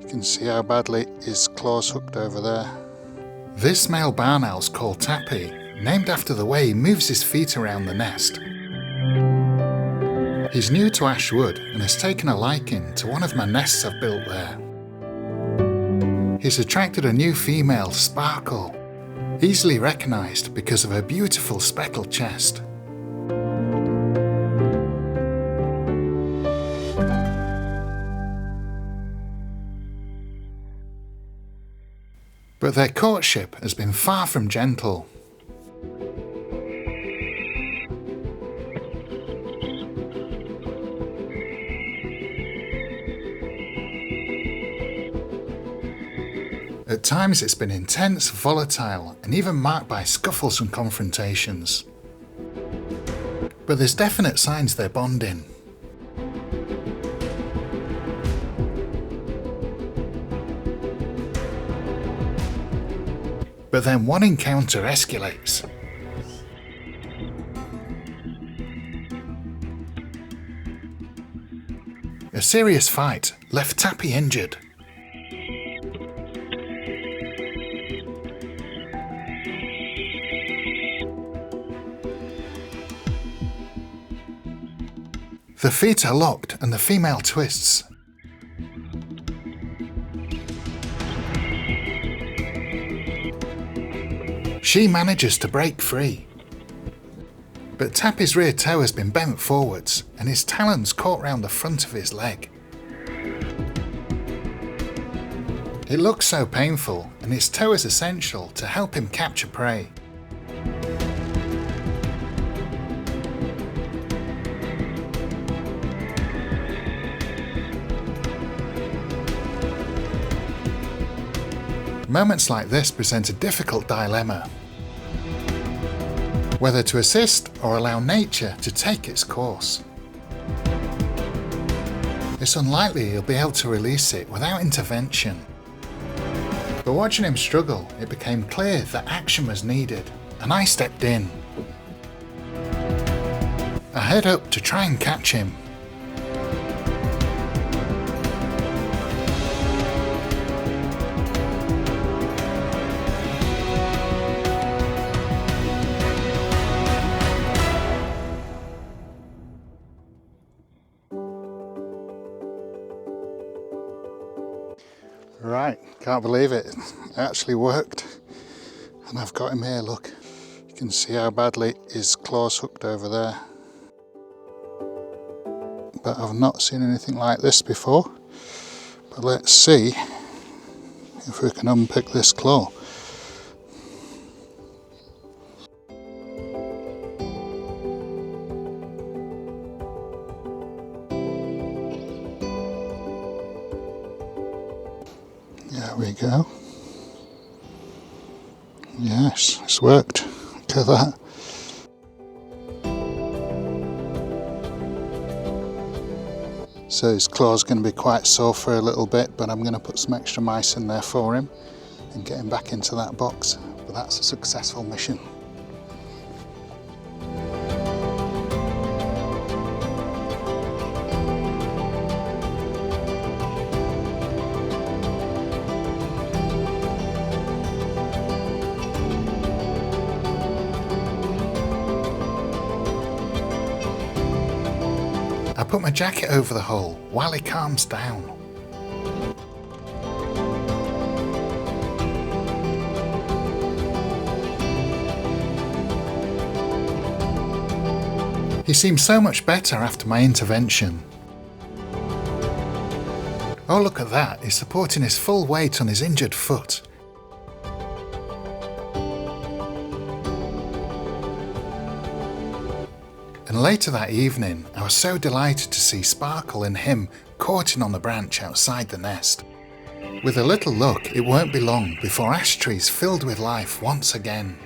You can see how badly his claw's hooked over there. This male barn owl's called Tappy, named after the way he moves his feet around the nest. He's new to Ashwood and has taken a liking to one of my nests I've built there. He's attracted a new female, Sparkle, easily recognised because of her beautiful speckled chest. But their courtship has been far from gentle. At times it's been intense, volatile, and even marked by scuffles and confrontations. But there's definite signs they're bonding. But then one encounter escalates. A serious fight left Tappy injured. The feet are locked and the female twists. She manages to break free. But Tappy's rear toe has been bent forwards and his talons caught round the front of his leg. It looks so painful and his toe is essential to help him capture prey. Moments like this present a difficult dilemma. Whether to assist or allow nature to take its course. It's unlikely he'll be able to release it without intervention. But watching him struggle, it became clear that action was needed, and I stepped in. I head up to try and catch him. Right, can't believe it. It actually worked. And I've got him here, look. You can see how badly his claw's hooked over there. But I've not seen anything like this before. But let's see if we can unpick this claw. There we go. Yes, it's worked. Look at that. So his claw's going to be quite sore for a little bit, but I'm going to put some extra mice in there for him and get him back into that box. But that's a successful mission. I put my jacket over the hole while he calms down. He seemed so much better after my intervention. Oh, look at that, he's supporting his full weight on his injured foot. And later that evening, I was so delighted to see Sparkle and him courting on the branch outside the nest. With a little luck, it won't be long before ash trees filled with life once again.